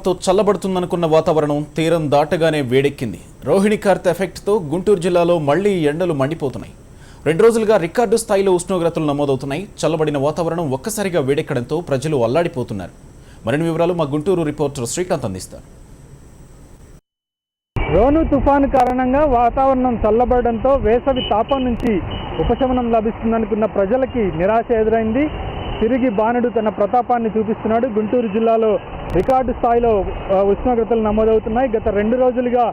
ప్రభావంతో చల్లబడుతుందనుకున్న వాతావరణం తీరం దాటగానే వేడెక్కింది. రోహిణి కార్తె ఎఫెక్ట్తో గుంటూరు జిల్లాలో మళ్లీ ఎండలు మండిపోతున్నాయి. 2 రోజులుగా రికార్డు స్థాయిలో ఉష్ణోగ్రతలు నమోదవుతున్నాయి. చల్లబడిన వాతావరణం ఒక్కసారిగా వేడెక్కడంతో ప్రజలు అల్లాడిపోతున్నారు. మరిన్ని వివరాలు మా గుంటూరు రిపోర్టర్ శ్రీకాంత్ అందిస్తారు. రోను తుఫాను కారణంగా వాతావరణం చల్లబడడంతో వేసవి తాపం నుంచి ఉపశమనం లభిస్తుందనుకున్న ప్రజలకి నిరాశ ఎదురైంది. తిరిగి బాణుడు తన ప్రతాపాన్ని చూపిస్తున్నాడు. గుంటూరు జిల్లాలో రికార్డు స్థాయిలో ఉష్ణోగ్రతలు నమోదవుతున్నాయి. గత 2 రోజులుగా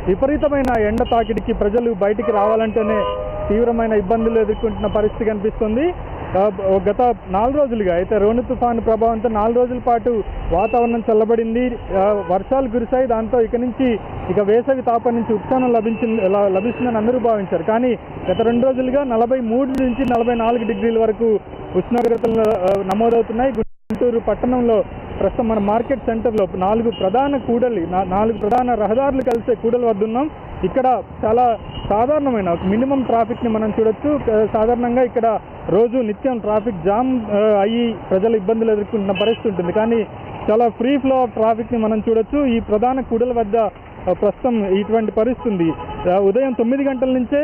విపరీతమైన ఎండ తాకిడికి ప్రజలు బయటికి రావాలంటేనే తీవ్రమైన ఇబ్బందులు ఎదుర్కొంటున్న పరిస్థితి కనిపిస్తుంది. గత 4 రోజులుగా అయితే రోను తుఫాను ప్రభావంతో 4 రోజుల పాటు వాతావరణం చల్లబడింది. వర్షాలు కురిశాయి. దాంతో ఇక వేసవి తాపం నుంచి ఉపశమనం లభిస్తుందని అందరూ భావించారు. కానీ గత 2 రోజులుగా 43 నుంచి 44 డిగ్రీల వరకు ఉష్ణోగ్రతలు నమోదవుతున్నాయి. గుంటూరు పట్టణంలో ప్రస్తుతం మన మార్కెట్ సెంటర్లో 4 ప్రధాన రహదారులు కలిసే కూడలి వద్ద ఉన్నాం. ఇక్కడ చాలా సాధారణమైన మినిమం ట్రాఫిక్ని మనం చూడొచ్చు. సాధారణంగా ఇక్కడ రోజు నిత్యం ట్రాఫిక్ జామ్ అయ్యి ప్రజలు ఇబ్బందులు ఎదుర్కొంటున్న పరిస్థితి ఉంటుంది. కానీ చాలా ఫ్రీ ఫ్లో ఆఫ్ ట్రాఫిక్ని మనం చూడొచ్చు. ఈ ప్రధాన కూడలి వద్ద ప్రస్తుతం ఇటువంటి పరిస్థితి. ఉదయం 9 గంటల నుంచే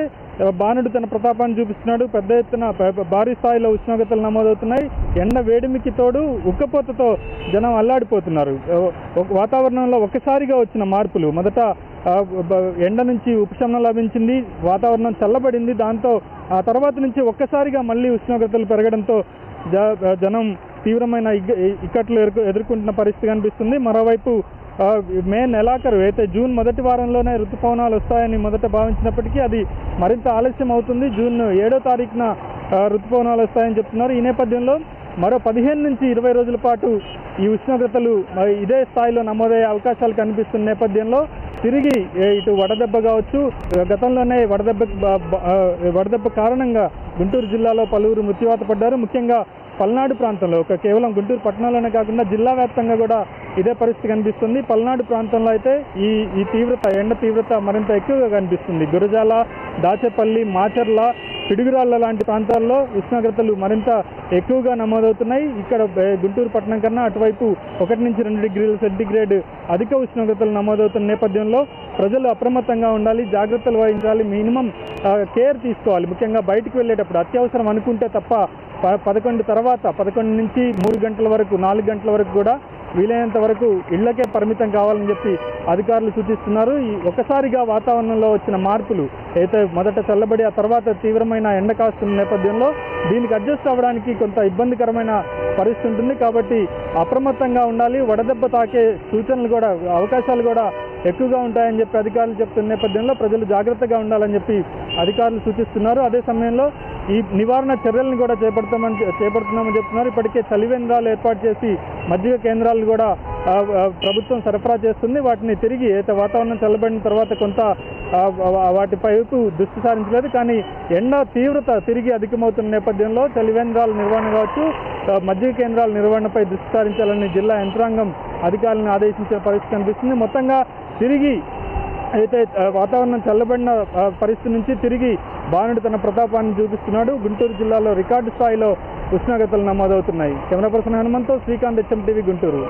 బాణుడు తన ప్రతాపాన్ని చూపిస్తున్నాడు. పెద్ద ఎత్తున భారీ స్థాయిలో ఉష్ణోగ్రతలు నమోదవుతున్నాయి. ఎండ వేడిమికి తోడు ఉక్కపోతతో జనం అల్లాడిపోతున్నారు. వాతావరణంలో ఒక్కసారిగా వచ్చిన మార్పులు, మొదట ఎండ నుంచి ఉపశమనం లభించింది, వాతావరణం చల్లబడింది. దాంతో ఆ తర్వాత నుంచి ఒక్కసారిగా మళ్ళీ ఉష్ణోగ్రతలు పెరగడంతో జనం తీవ్రమైన ఇక్కట్లు ఎదుర్కొంటున్న పరిస్థితి కనిపిస్తుంది. మరోవైపు మే నెలాఖరు అయితే జూన్ మొదటి వారంలోనే ఋతుపవనాలు వస్తాయని మొదట భావించినప్పటికీ అది మరింత ఆలస్యం అవుతుంది. జూన్ 7వ తారీఖున ఋతుపవనాలు వస్తాయని చెప్తున్నారు. ఈ నేపథ్యంలో మరో 15 నుంచి 20 రోజుల పాటు ఈ ఉష్ణోగ్రతలు ఇదే స్థాయిలో నమోదయ్యే అవకాశాలు కనిపిస్తున్న నేపథ్యంలో తిరిగి ఇటు వడదెబ్బ కావచ్చు, గతంలోనే వడదెబ్బ కారణంగా గుంటూరు జిల్లాలో పలువురు మృత్యువాత పడ్డారు. ముఖ్యంగా పల్నాడు ప్రాంతంలో కేవలం గుంటూరు పట్టణంలోనే కాకుండా జిల్లా వ్యాప్తంగా కూడా ఇదే పరిస్థితి కనిపిస్తుంది. పల్నాడు ప్రాంతంలో అయితే ఈ ఎండ తీవ్రత మరింత ఎక్కువగా కనిపిస్తుంది. గురజాల, దాచేపల్లి, మాచర్ల, పిడుగురాళ్ల లాంటి ప్రాంతాల్లో ఉష్ణోగ్రతలు మరింత ఎక్కువగా నమోదవుతున్నాయి. ఇక్కడ గుంటూరు పట్టణం కన్నా అటువైపు 1 నుంచి 2 డిగ్రీల సెంటీగ్రేడ్ అధిక ఉష్ణోగ్రతలు నమోదవుతున్న నేపథ్యంలో ప్రజలు అప్రమత్తంగా ఉండాలి, జాగ్రత్తలు వహించాలి, మినిమం కేర్ తీసుకోవాలి. ముఖ్యంగా బయటికి వెళ్ళేటప్పుడు అత్యవసరం అనుకుంటే తప్ప 11 నుంచి 3 గంటల వరకు, 4 గంటల వరకు కూడా వీలైనంత వరకు ఇళ్లకే పరిమితం కావాలని చెప్పి అధికారులు సూచిస్తున్నారు. ఈ ఒక్కసారిగా వాతావరణంలో వచ్చిన మార్పులు అయితే మొదట చల్లబడి ఆ తర్వాత తీవ్రమైన ఎండ కాస్తున్న నేపథ్యంలో దీనికి అడ్జస్ట్ అవ్వడానికి కొంత ఇబ్బందికరమైన పరిస్థితి ఉంటుంది. కాబట్టి అప్రమత్తంగా ఉండాలి. వడదెబ్బ తాకే సూచనలు కూడా, అవకాశాలు కూడా ఎక్కువగా ఉంటాయని చెప్పి అధికారులు చెప్తున్న నేపథ్యంలో ప్రజలు జాగ్రత్తగా ఉండాలని చెప్పి అధికారులు సూచిస్తున్నారు. అదే సమయంలో ఈ నివారణ చర్యలను కూడా చేపడుతున్నామని చెప్తున్నారు. ఇప్పటికే చలివేంద్రాలు ఏర్పాటు చేసి మజ్జిగ కేంద్రాలు కూడా ప్రభుత్వం సరఫరా చేస్తుంది. వాటిని తిరిగి అయితే వాతావరణం చల్లబడిన తర్వాత కొంత వాటిపై దృష్టి సారించలేదు. కానీ ఎండ తీవ్రత తిరిగి అధికమవుతున్న నేపథ్యంలో చలివేంద్రాల నిర్వహణ కావచ్చు, మజ్జిగ కేంద్రాల నిర్వహణపై దృష్టి సారించాలని జిల్లా యంత్రాంగం అధికారులను ఆదేశించిన పరిస్థితి కనిపిస్తుంది. మొత్తంగా తిరిగి అయితే వాతావరణం చల్లబడిన పరిస్థితి నుంచి తిరిగి బాణుడు తన ప్రతాపాన్ని చూపిస్తున్నాడు. గుంటూరు జిల్లాలో రికార్డు స్థాయిలో ఉష్ణోగ్రతలు నమోదవుతున్నాయి. కెమెరా పర్సన్ హనుమంతో శ్రీకాంత్, HM TV, గుంటూరు.